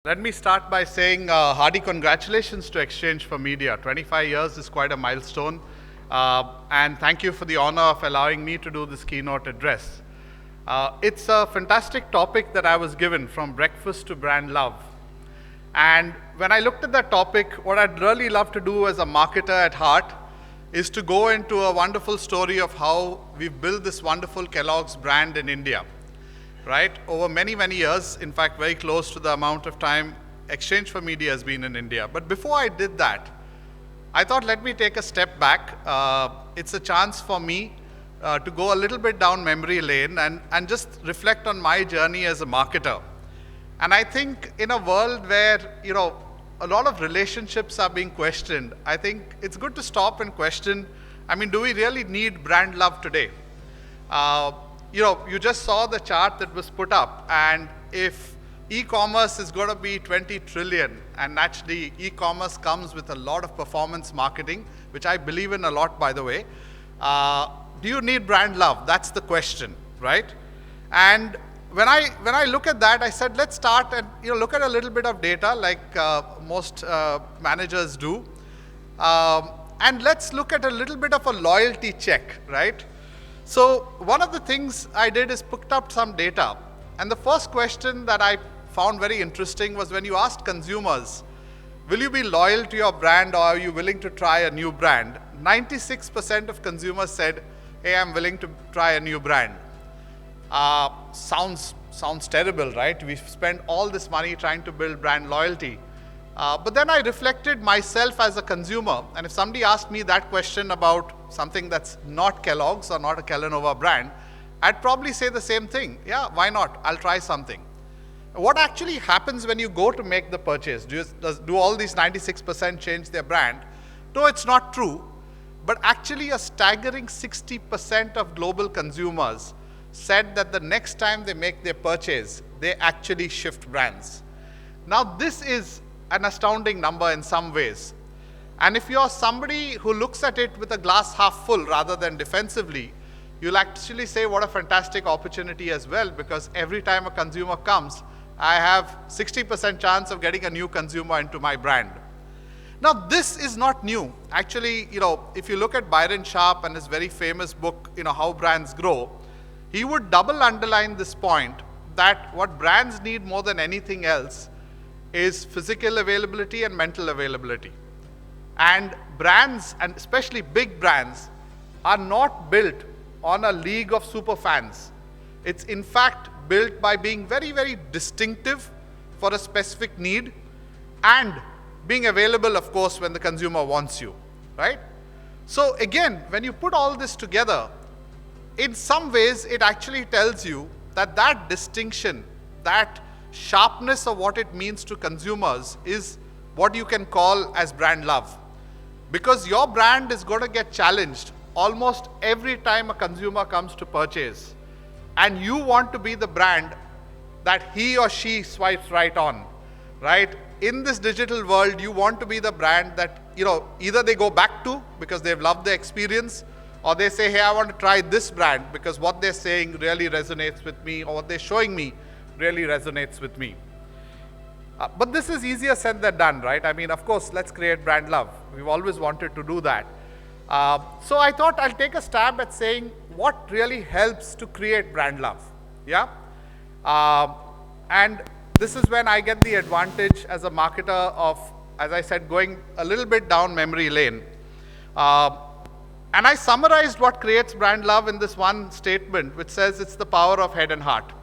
Let me start by saying hearty congratulations to Exchange for Media. 25 years is quite a milestone. And thank you for the honor of allowing me to do this keynote address. It's a fantastic topic that I was given, from breakfast to brand love. And when I looked at that topic, what I'd really love to do as a marketer at heart is to go into a wonderful story of how we've built this wonderful Kellogg's brand in India. Right? Over many, many years, in fact, very close to the amount of time Exchange for Media has been in India. But before I did that, I thought, let me take a step back. It's a chance for me to go a little bit down memory lane and just reflect on my journey as a marketer. And I think in a world where, a lot of relationships are being questioned, I think it's good to stop and question, do we really need brand love today? You just saw the chart that was put up, and if e-commerce is going to be 20 trillion, and naturally e-commerce comes with a lot of performance marketing, which I believe in a lot, by the way, do you need brand love? That's the question, right? And when I look at that, I said, let's start and look at a little bit of data, like most managers do, and let's look at a little bit of a loyalty check, right? So one of the things I did is picked up some data. And the first question that I found very interesting was when you asked consumers, will you be loyal to your brand or are you willing to try a new brand? 96% of consumers said, hey, I'm willing to try a new brand. Sounds terrible, right? We've spent all this money trying to build brand loyalty. But then I reflected myself as a consumer, and if somebody asked me that question about something that's not Kellogg's or not a Kellanova brand, I'd probably say the same thing. Yeah, why not? I'll try something. What actually happens when you go to make the purchase? Do all these 96% change their brand? No, it's not true. But actually a staggering 60% of global consumers said that the next time they make their purchase, they actually shift brands. Now this is an astounding number in some ways. And if you're somebody who looks at it with a glass half full rather than defensively, you'll actually say what a fantastic opportunity as well, because every time a consumer comes, I have 60% chance of getting a new consumer into my brand. Now this is not new. Actually, if you look at Byron Sharp and his very famous book, How Brands Grow, he would double underline this point that what brands need more than anything else is physical availability and mental availability. And brands, and especially big brands, are not built on a league of super fans. It's in fact built by being very, very distinctive for a specific need and being available, of course, when the consumer wants you, right? So again, when you put all this together, in some ways it actually tells you that that distinction, that sharpness of what it means to consumers is what you can call as brand love. Because your brand is going to get challenged almost every time a consumer comes to purchase. And you want to be the brand that he or she swipes right on, right? In this digital world, you want to be the brand that, either they go back to because they've loved the experience, or they say, hey, I want to try this brand because what they're saying really resonates with me, or what they're showing me really resonates with me. But this is easier said than done, right? Of course, let's create brand love. We've always wanted to do that. So I thought I'll take a stab at saying what really helps to create brand love. Yeah? And this is when I get the advantage as a marketer of, as I said, going a little bit down memory lane. And I summarized what creates brand love in this one statement, which says it's the power of head and heart.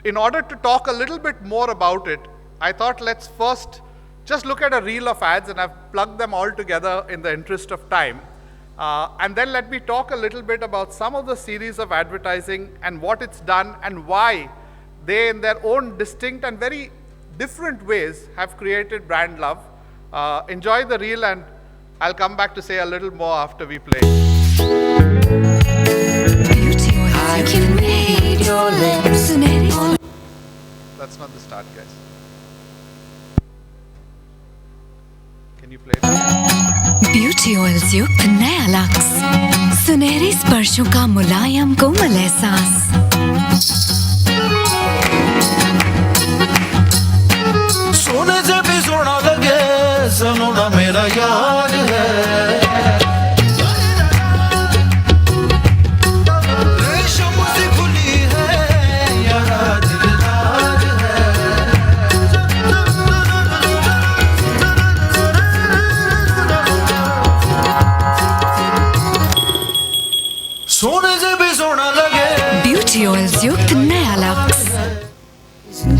In order to talk a little bit more about it, I thought let's first just look at a reel of ads, and I've plugged them all together in the interest of time. And then let me talk a little bit about some of the series of advertising and what it's done and why they, in their own distinct and very different ways, have created brand love. Enjoy the reel, and I'll come back to say a little more after we play. I can read your lips. That's not the start, guys. Can you play it? Beauty oils युक्त नया lux, सुनहरे स्पर्शों का मुलायम कोमल एहसास। सुनो ना मेरा यार है रेशम सी खुली है यारा दिलदार है सोने से भी सोना लगे ब्यूटी ऑयल्स युक्त नया lux.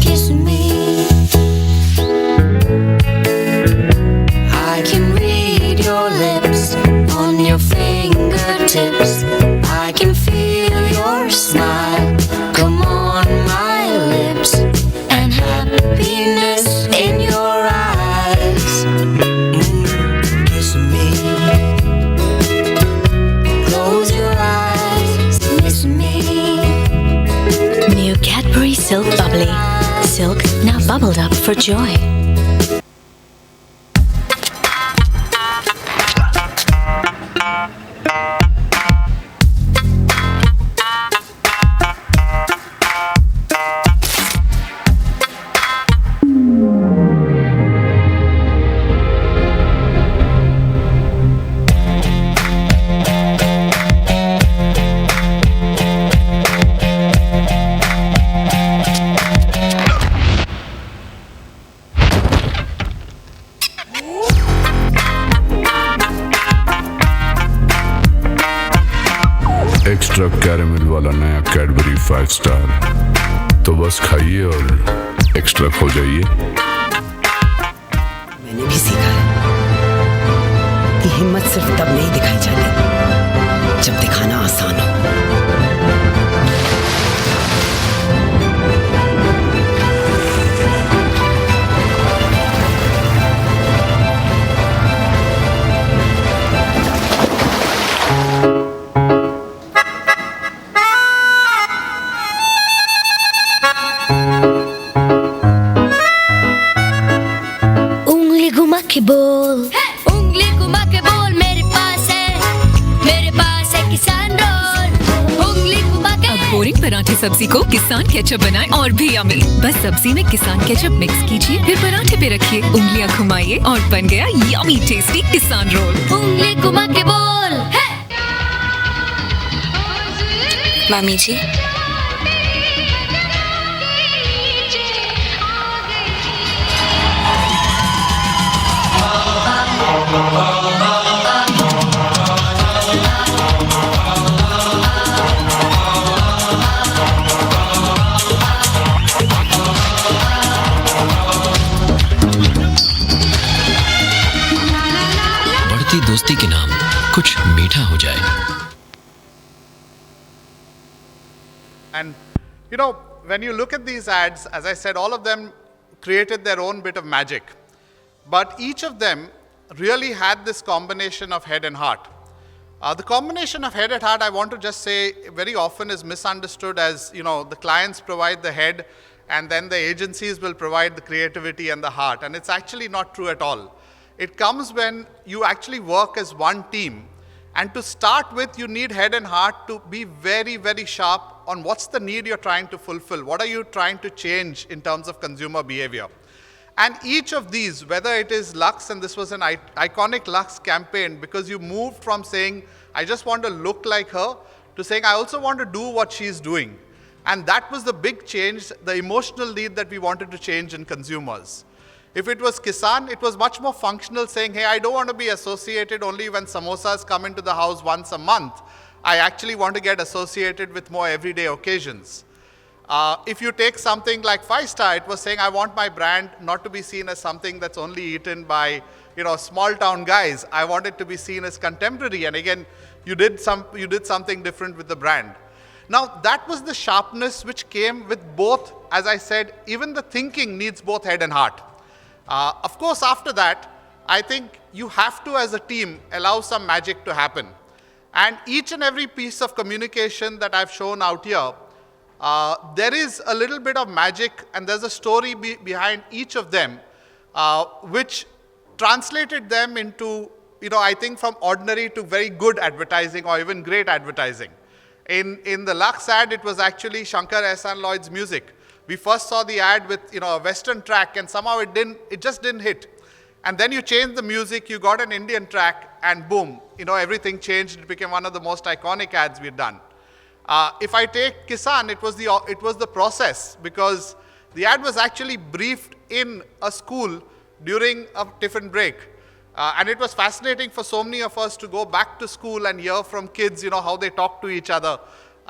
Kiss me. I can read your lips on your fingertips. I can feel your smile come on my lips and happiness in your eyes. Kiss me. Close your eyes. Kiss me. New Cadbury Silk Bubbly. Silk now bubbled up for joy. Extra caramel वाला नया Cadbury 5 star तो बस खाइए और extra खो जाइए। मैंने भी सीखा है कि हिम्मत सिर्फ तब नहीं दिखाई जाती जब दिखाना आसान हो। के बोल उंगली घुमा के बोल मेरे पास है किसान रोल उंगली घुमा के। अब बोरिंग पराठे सब्जी को किसान केचप बनाएं और भी यम्मी। बस सब्जी में किसान केचप मिक्स कीजिए, फिर पराठे पे रखिए, उंगलियां घुमाइए और बन गया यम्मी टेस्टी किसान रोल। उंगली घुमा के बोल मामी जी बढ़ती दोस्ती के नाम कुछ मीठा हो जाए। And you know, when you look at these ads, as I said, all of them created their own bit of magic. But each of them really had this combination of head and heart. The combination of head and heart, I want to just say, very often is misunderstood as, you know, the clients provide the head and then the agencies will provide the creativity and the heart. And it's actually not true at all. It comes when you actually work as one team. And to start with, you need head and heart to be very, very sharp on what's the need you're trying to fulfill. What are you trying to change in terms of consumer behavior? And each of these, whether it is Lux, and this was an iconic Lux campaign because you moved from saying, I just want to look like her, to saying, I also want to do what she's doing. And that was the big change, the emotional need that we wanted to change in consumers. If it was Kisan, it was much more functional, saying, hey, I don't want to be associated only when samosas come into the house once a month. I actually want to get associated with more everyday occasions. If you take something like 5-star, it was saying, I want my brand not to be seen as something that's only eaten by, you know, small town guys. I want it to be seen as contemporary. And again, you did something different with the brand. Now, that was the sharpness which came with both, as I said, even the thinking needs both head and heart. Of course, after that, I think you have to, as a team, allow some magic to happen. And each and every piece of communication that I've shown out here, there is a little bit of magic and there's a story behind each of them, which translated them into, you know, I think from ordinary to very good advertising or even great advertising. In the Lux ad, it was actually Shankar Ehsan Lloyd's music. We first saw the ad with, you know, a Western track and somehow it just didn't hit. And then you change the music, you got an Indian track, and boom, everything changed. It became one of the most iconic ads we've done. If I take Kisan, it was the process, because the ad was actually briefed in a school during a tiffin break. And it was fascinating for so many of us to go back to school and hear from kids, how they talk to each other.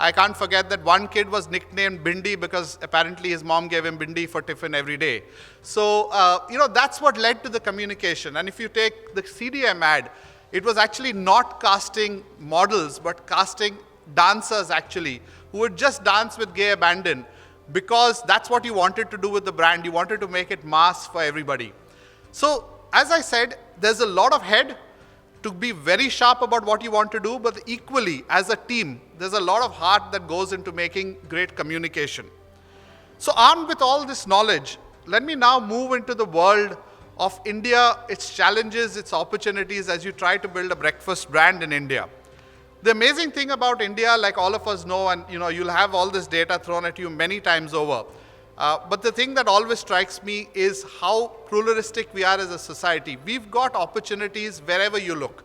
I can't forget that one kid was nicknamed Bindi because apparently his mom gave him Bindi for tiffin every day. So, that's what led to the communication. And if you take the CDM ad, it was actually not casting models, but casting dancers actually, who would just dance with gay abandon, because that's what you wanted to do with the brand. You wanted to make it mass for everybody. So, as I said, there's a lot of head to be very sharp about what you want to do, but equally, as a team, there's a lot of heart that goes into making great communication. So armed with all this knowledge, let me now move into the world of India, its challenges, its opportunities as you try to build a breakfast brand in India. The amazing thing about India, like all of us know, and you'll have all this data thrown at you many times over, but the thing that always strikes me is how pluralistic we are as a society. We've got opportunities wherever you look,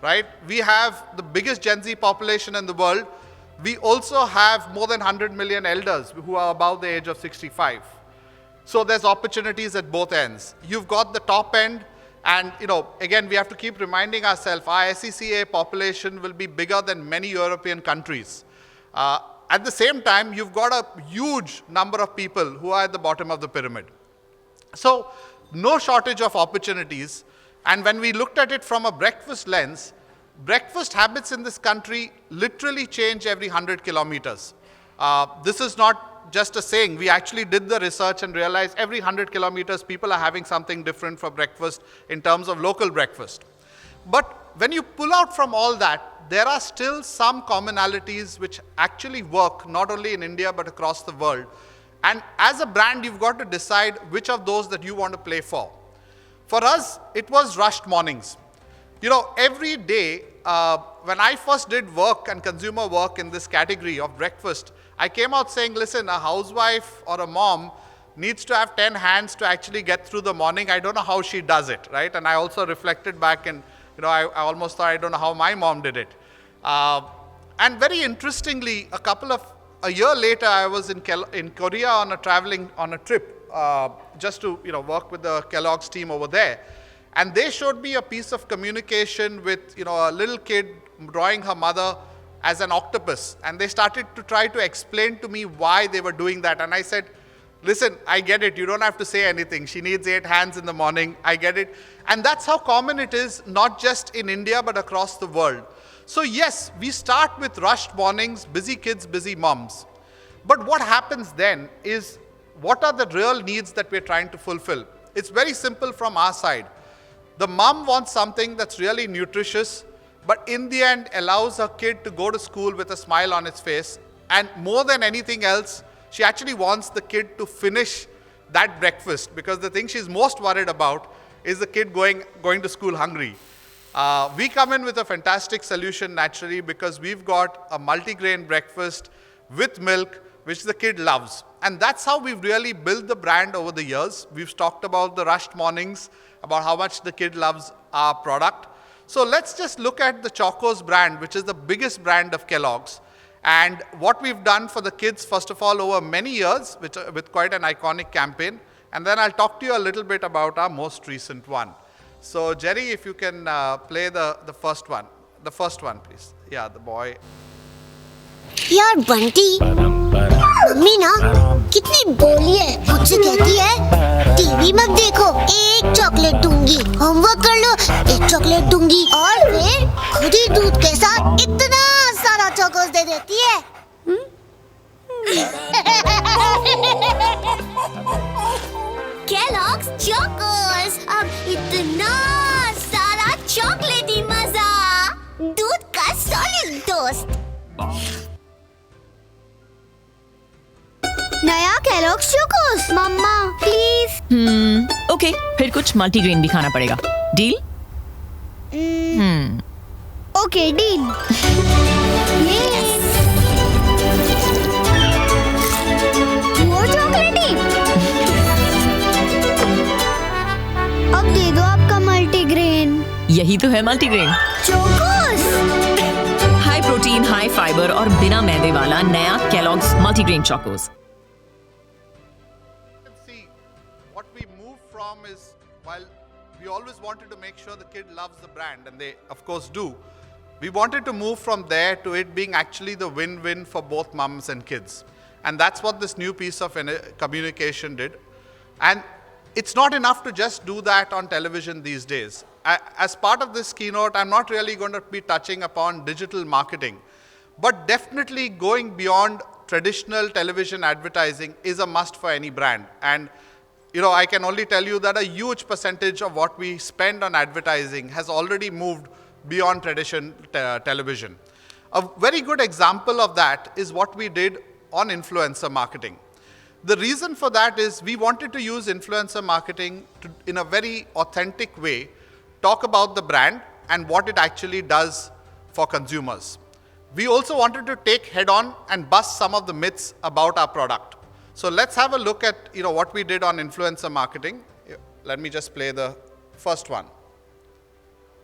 right? We have the biggest Gen Z population in the world. We also have more than 100 million elders who are above the age of 65. So there's opportunities at both ends. You've got the top end, and again, we have to keep reminding ourselves, our SECA population will be bigger than many European countries. At the same time, you've got a huge number of people who are at the bottom of the pyramid. So, no shortage of opportunities. And when we looked at it from a breakfast lens, breakfast habits in this country literally change every 100 kilometers. This is not just a saying. We actually did the research and realized every 100 kilometers, people are having something different for breakfast in terms of local breakfast. But when you pull out from all that, there are still some commonalities which actually work, not only in India, but across the world. And as a brand, you've got to decide which of those that you want to play for. For us, it was rushed mornings. Every day, when I first did work and consumer work in this category of breakfast, I came out saying, listen, a housewife or a mom needs to have 10 hands to actually get through the morning. I don't know how she does it, right? And I also reflected back and I almost thought, I don't know how my mom did it. And very interestingly, a year later, I was in Korea traveling on a trip, just to work with the Kellogg's team over there. And they showed me a piece of communication with a little kid drawing her mother as an octopus. And they started to try to explain to me why they were doing that. And I said, listen, I get it. You don't have to say anything. She needs 8 hands in the morning. I get it. And that's how common it is, not just in India, but across the world. So yes, we start with rushed mornings, busy kids, busy moms. But what happens then is, what are the real needs that we're trying to fulfill? It's very simple from our side. The mom wants something that's really nutritious, but in the end allows her kid to go to school with a smile on its face. And more than anything else, she actually wants the kid to finish that breakfast, because the thing she's most worried about is the kid going to school hungry. We come in with a fantastic solution naturally, because we've got a multigrain breakfast with milk, which the kid loves. And that's how we've really built the brand over the years. We've talked about the rushed mornings, about how much the kid loves our product. So let's just look at the Chocos brand, which is the biggest brand of Kellogg's. And what we've done for the kids, first of all, over many years, with quite an iconic campaign. And then I'll talk to you a little bit about our most recent one. So Jerry, if you can play the first one. The first one, please. Yeah, the boy. यार Bunty, mummy ना कितनी बोली है, मुझसे कहती है TV मत देखो, 1 चॉकलेट दूंगी, होमवर्क कर लो, 1 चॉकलेट दूंगी, और फिर खुद ही दूध के साथ इतना सारा चॉकोस दे देती है। Kellogg's चॉकोस, अब इतना सारा चॉकलेटी मजा, दूध का सॉलिड दोस्त। नया Kellogg's Chocos, mamma please. Okay, फिर कुछ मल्टीग्रेन भी खाना पड़ेगा। डील? Okay, deal. मोर चॉकलेटी। अब दे दो आपका यही तो है multigrain. Chocos. High protein, high fibre और बिना मैदे वाला नया Kellogg's multigrain Chocos. See, what we move from is, while we always wanted to make sure the kid loves the brand, and they of course do, we wanted to move from there to it being actually the win-win for both mums and kids. And that's what this new piece of communication did. And it's not enough to just do that on television these days. As part of this keynote, I'm not really going to be touching upon digital marketing, but definitely going beyond traditional television advertising is a must for any brand. And I can only tell you that a huge percentage of what we spend on advertising has already moved beyond traditional television. A very good example of that is what we did on influencer marketing. The reason for that is we wanted to use influencer marketing to, in a very authentic way, talk about the brand and what it actually does for consumers. We also wanted to take head on and bust some of the myths about our product. So let's have a look at what we did on influencer marketing. Let me just play the first one.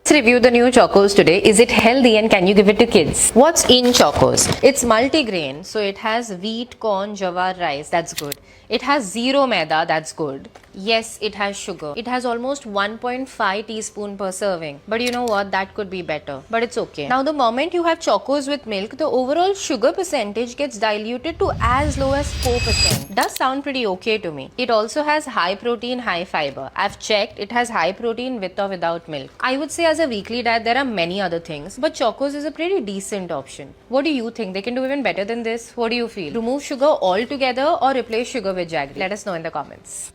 Let's review the new Chocos today. Is it healthy and can you give it to kids? What's in Chocos? It's multigrain, so it has wheat, corn, jawar, rice. That's good. It has zero maida. That's good. Yes, it has sugar. It has almost 1.5 teaspoon per serving. But you know what? That could be better. But it's okay. Now, the moment you have Chocos with milk, the overall sugar percentage gets diluted to as low as 4%. Does sound pretty okay to me. It also has high protein, high fiber. I've checked. It has high protein with or without milk. I would say as a weekly diet, there are many other things, but Chocos is a pretty decent option. What do you think? They can do even better than this? What do you feel? Remove sugar altogether or replace sugar with jaggery? Let us know in the comments.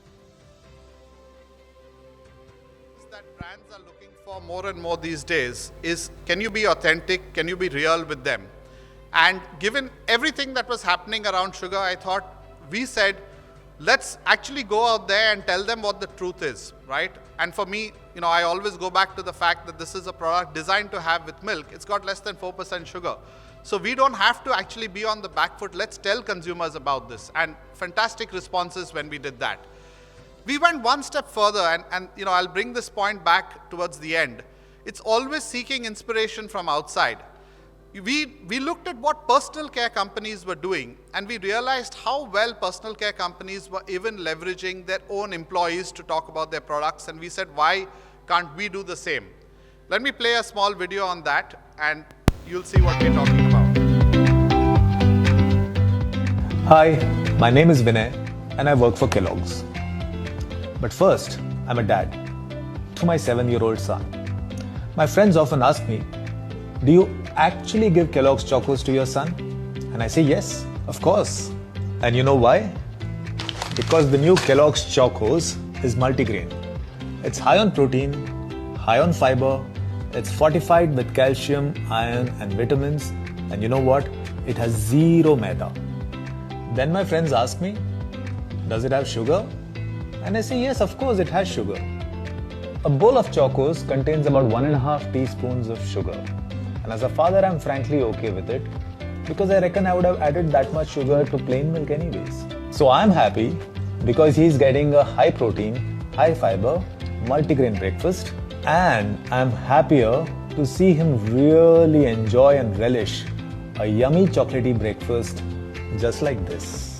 That brands are looking for more and more these days is, can you be authentic? Can you be real with them? And given everything that was happening around sugar, I thought we said, let's actually go out there and tell them what the truth is, right? And for me, I always go back to the fact that this is a product designed to have with milk. It's got less than 4% sugar. So we don't have to actually be on the back foot. Let's tell consumers about this. And fantastic responses when we did that. We went one step further, and I'll bring this point back towards the end. It's always seeking inspiration from outside. We looked at what personal care companies were doing, and we realized how well personal care companies were even leveraging their own employees to talk about their products, and we said, why can't we do the same? Let me play a small video on that, and you'll see what we're talking about. Hi, my name is Vinay, and I work for Kellogg's. But first, I'm a dad to my 7-year-old son. My friends often ask me, do you actually give Kellogg's Chocos to your son? And I say yes, of course. And you know why? Because the new Kellogg's Chocos is multigrain. It's high on protein, high on fiber, it's fortified with calcium, iron and vitamins, and you know what? It has zero maida. Then my friends ask me, does it have sugar? And I say yes, of course it has sugar. A bowl of Chocos contains about 1.5 teaspoons of sugar. And as a father, I'm frankly okay with it because I reckon I would have added that much sugar to plain milk anyways. So I'm happy because he's getting a high protein, high fiber, multigrain breakfast, and I'm happier to see him really enjoy and relish a yummy chocolatey breakfast just like this.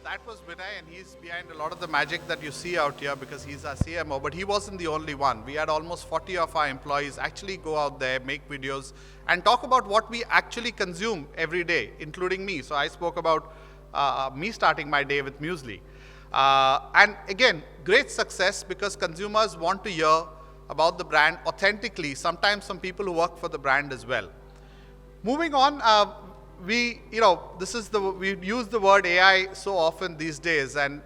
That was Vinay, and he's behind a lot of the magic that you see out here because he's our CMO, but he wasn't the only one. We had almost 40 of our employees actually go out there, make videos, and talk about what we actually consume every day, including me. So I spoke about me starting my day with muesli. And again, great success because consumers want to hear about the brand authentically, sometimes from people who work for the brand as well. Moving on, we use the word AI so often these days, and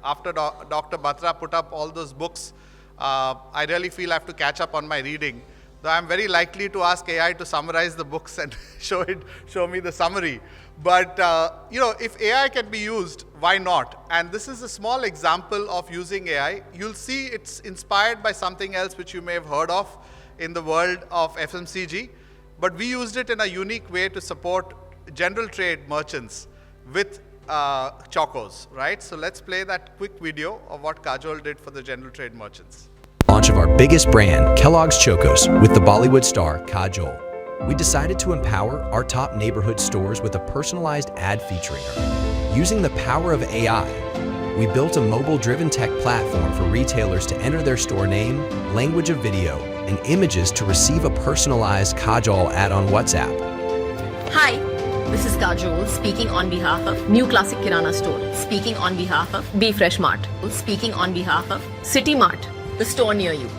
after Dr. Batra put up all those books, I really feel I have to catch up on my reading. Though I'm very likely to ask AI to summarize the books and show me the summary. But if AI can be used, why not? And this is a small example of using AI. You'll see it's inspired by something else which you may have heard of in the world of FMCG. But we used it in a unique way to support general trade merchants with Chocos, right? So let's play that quick video of what Kajol did for the general trade merchants. Launch of our biggest brand, Kellogg's Chocos, with the Bollywood star Kajol. We decided to empower our top neighborhood stores with a personalized ad featuring her. Using the power of AI, we built a mobile-driven tech platform for retailers to enter their store name, language of video, and images to receive a personalized Kajol ad on WhatsApp. Hi, this is Kajol speaking on behalf of New Classic Kirana Store, speaking on behalf of Be Fresh Mart, speaking on behalf of City Mart, the store near you.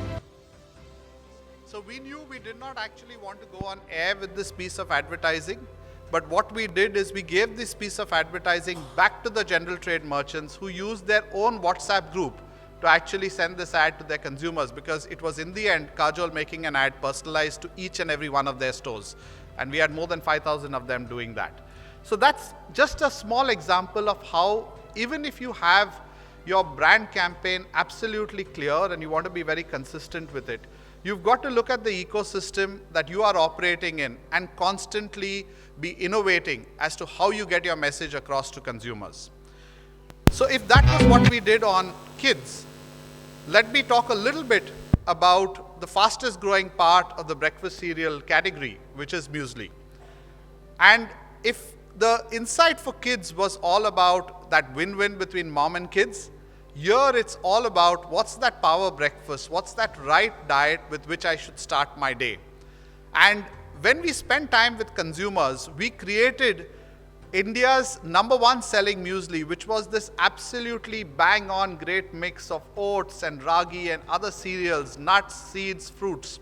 So we knew we did not actually want to go on air with this piece of advertising, but what we did is we gave this piece of advertising back to the general trade merchants who used their own WhatsApp group to actually send this ad to their consumers, because it was in the end Kajol making an ad personalized to each and every one of their stores. And we had more than 5,000 of them doing that. So that's just a small example of how, even if you have your brand campaign absolutely clear and you want to be very consistent with it, you've got to look at the ecosystem that you are operating in and constantly be innovating as to how you get your message across to consumers. So if that was what we did on kids, let me talk a little bit about the fastest growing part of the breakfast cereal category, which is muesli. And if the insight for kids was all about that win-win between mom and kids, here it's all about what's that power breakfast, what's that right diet with which I should start my day. And when we spent time with consumers, we created India's #1 selling muesli, which was this absolutely bang on great mix of oats and ragi and other cereals, nuts, seeds, fruits.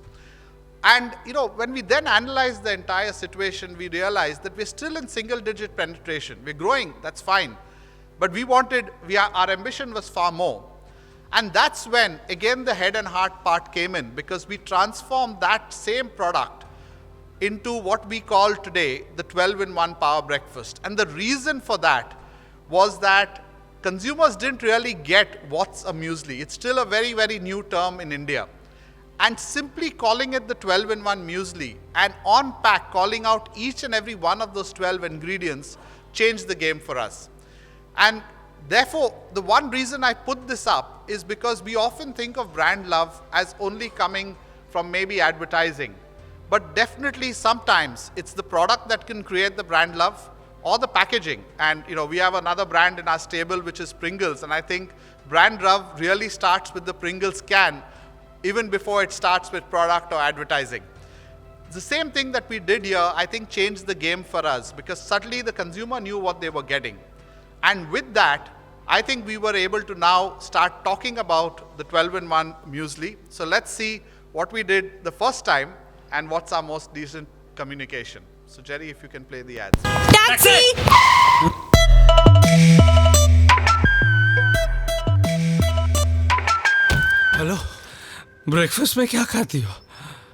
And when we then analyzed the entire situation, we realized that we're still in single digit penetration. We're growing, that's fine. But our ambition was far more. And that's when, again, the head and heart part came in, because we transformed that same product into what we call today the 12-in-1 power breakfast. And the reason for that was that consumers didn't really get what's a muesli. It's still a very, very new term in India. And simply calling it the 12-in-1 muesli and on pack calling out each and every one of those 12 ingredients changed the game for us. And therefore, the one reason I put this up is because we often think of brand love as only coming from maybe advertising. But definitely sometimes it's the product that can create the brand love, or the packaging. And we have another brand in our stable, which is Pringles. And I think brand love really starts with the Pringles can, even before it starts with product or advertising. The same thing that we did here, I think, changed the game for us, because suddenly the consumer knew what they were getting. And with that, I think we were able to now start talking about the 12-in-1 muesli. So let's see what we did the first time and what's our most decent communication. So Jerry, if you can play the ads. Taxi! Hello, breakfast में क्या खाती हो?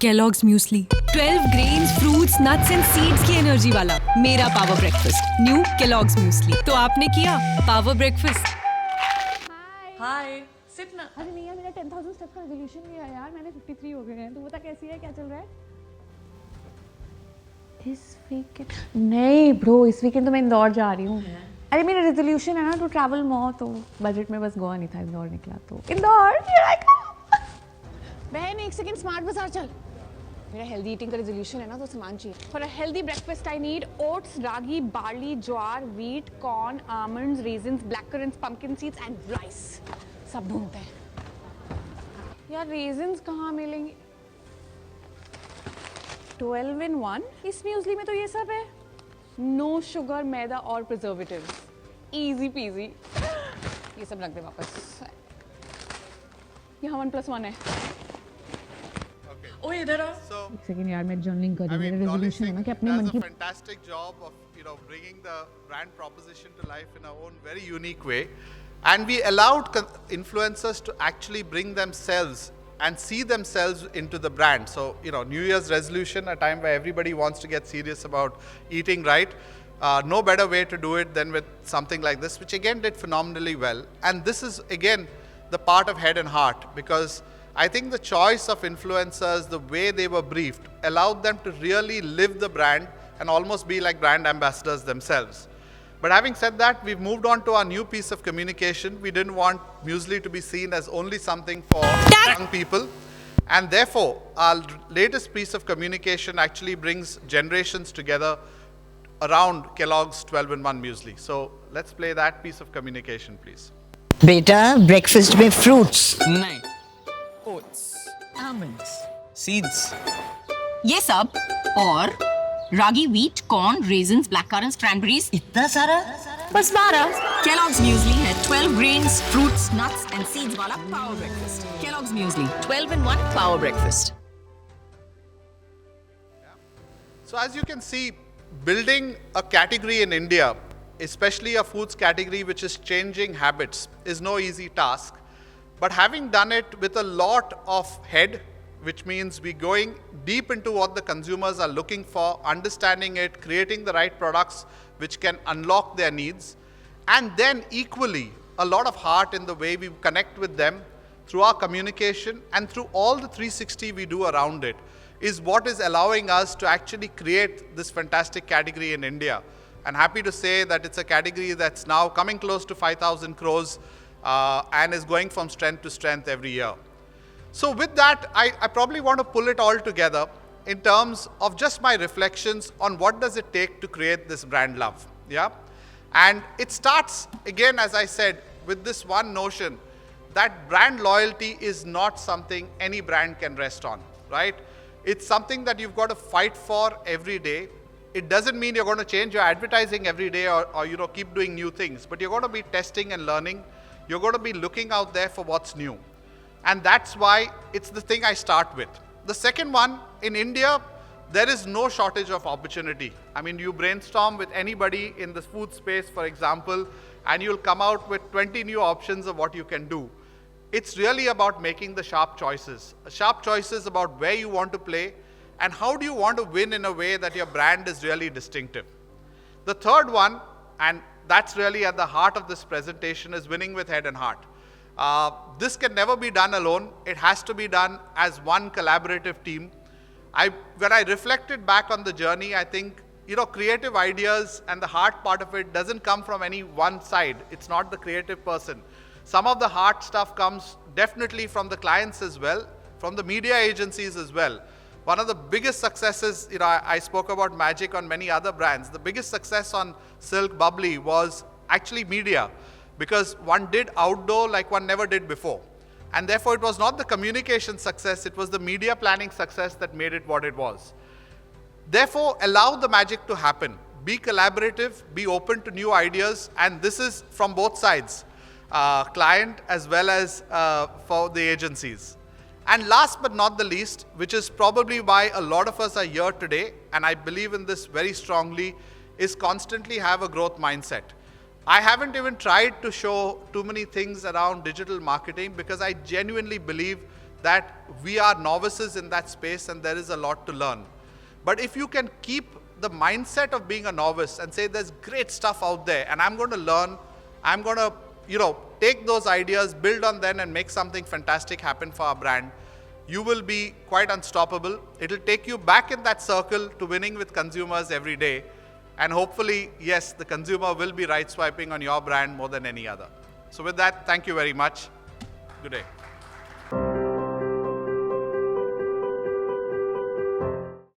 Kellogg's Muesli. 12 grains, fruits, nuts and seeds की energy वाला मेरा power breakfast. New Kellogg's Muesli. तो आपने किया power breakfast. Hi, sit na. अरे नहीं यार, मेरा 10,000 स्टेप का रेजोल्यूशन नहीं है यार, मैंने 53 हो गए हैं. तू बता कैसी है, क्या चल रहा है? इस वीकेंड नहीं ब्रो, इस वीकेंड तो मैं इंदौर जा रही हूँ. अरे मेरा रेजोल्यूशन है ना टू ट्रैवल मोर, तो बजट में बस गोवा नहीं था, इंदौर निकला. तो इंदौर बहन, एक सेकंड स्मार्ट बाजार चल. मेरा हेल्दी ईटिंग का रेजोल्यूशन है ना, तो सामान चाहिए. For a healthy breakfast I need oats, ragi, barley, jowar, wheat, corn, almonds, resins, black currents, pumpkin seeds and rice. सब ढूंढते हैं यार, रेजिन्स कहाँ मिलेंगे? 12-in-1. इस म्यूस्ली में तो ये सब है. नो शुगर, मैदा और प्रिजर्वेटिव्स. Easy PG. ये सब रख दे वापस. यहाँ 1+1 है. ओ इधर आ. एक सेकंड यार, मैं जर्नलिंग कर रही हूँ. मेरा रेजोल्यूशन है ना कि अपने मन की. Fantastic job of bringing the brand proposition to life in our own very unique way, and we allowed influencers to actually bring themselves and see themselves into the brand. So New Year's resolution, a time where everybody wants to get serious about eating right. No better way to do it than with something like this, which again did phenomenally well. And this is again the part of head and heart, because I think the choice of influencers, the way they were briefed, allowed them to really live the brand and almost be like brand ambassadors themselves. But having said that, we've moved on to our new piece of communication. We didn't want muesli to be seen as only something for young people. And therefore, our latest piece of communication actually brings generations together around Kellogg's 12-in-1 muesli. So let's play that piece of communication, please. बेटा breakfast में fruits नहीं, oats, almonds, seeds. ये सब और रागी, wheat, corn, raisins, blackcurrants, cranberries. इतना सारा बस 12. Kellogg's muesli है 12 grains, fruits, nuts and seeds वाला power breakfast. Kellogg's muesli, 12-in-1 power breakfast. So as you can see, building a category in India, especially a foods category which is changing habits, is no easy task. But having done it with a lot of head, which means we're going deep into what the consumers are looking for, understanding it, creating the right products which can unlock their needs, and then equally a lot of heart in the way we connect with them through our communication and through all the 360 we do around it, is what is allowing us to actually create this fantastic category in India. And happy to say that it's a category that's now coming close to 5,000 crores and is going from strength to strength every year. So with that, I probably want to pull it all together in terms of just my reflections on what does it take to create this brand love. Yeah? And it starts, again, as I said, with this one notion that brand loyalty is not something any brand can rest on, right? It's something that you've got to fight for every day. It doesn't mean you're going to change your advertising every day or keep doing new things, but you're going to be testing and learning. You're going to be looking out there for what's new. And that's why it's the thing I start with. The second one, in India, there is no shortage of opportunity. I mean, you brainstorm with anybody in the food space, for example, and you'll come out with 20 new options of what you can do. It's really about making the sharp choices. Sharp choices about where you want to play and how do you want to win in a way that your brand is really distinctive. The third one, and that's really at the heart of this presentation, is winning with head and heart. This can never be done alone. It has to be done as one collaborative team. When I reflected back on the journey, I think, creative ideas and the heart part of it doesn't come from any one side. It's not the creative person. Some of the heart stuff comes definitely from the clients as well, from the media agencies as well. One of the biggest successes, I spoke about Magic on many other brands. The biggest success on Silk Bubbly was actually media, because one did outdoor like one never did before. And therefore, it was not the communication success, it was the media planning success that made it what it was. Therefore, allow the magic to happen. Be collaborative, be open to new ideas, and this is from both sides, client as well as for the agencies. And last but not the least, which is probably why a lot of us are here today, and I believe in this very strongly, is constantly have a growth mindset. I haven't even tried to show too many things around digital marketing because I genuinely believe that we are novices in that space and there is a lot to learn. But if you can keep the mindset of being a novice and say there's great stuff out there and I'm going to learn, I'm going to take those ideas, build on them and make something fantastic happen for our brand, you will be quite unstoppable. It'll take you back in that circle to winning with consumers every day. And hopefully, yes, the consumer will be right swiping on your brand more than any other. So with that, thank you very much. Good day.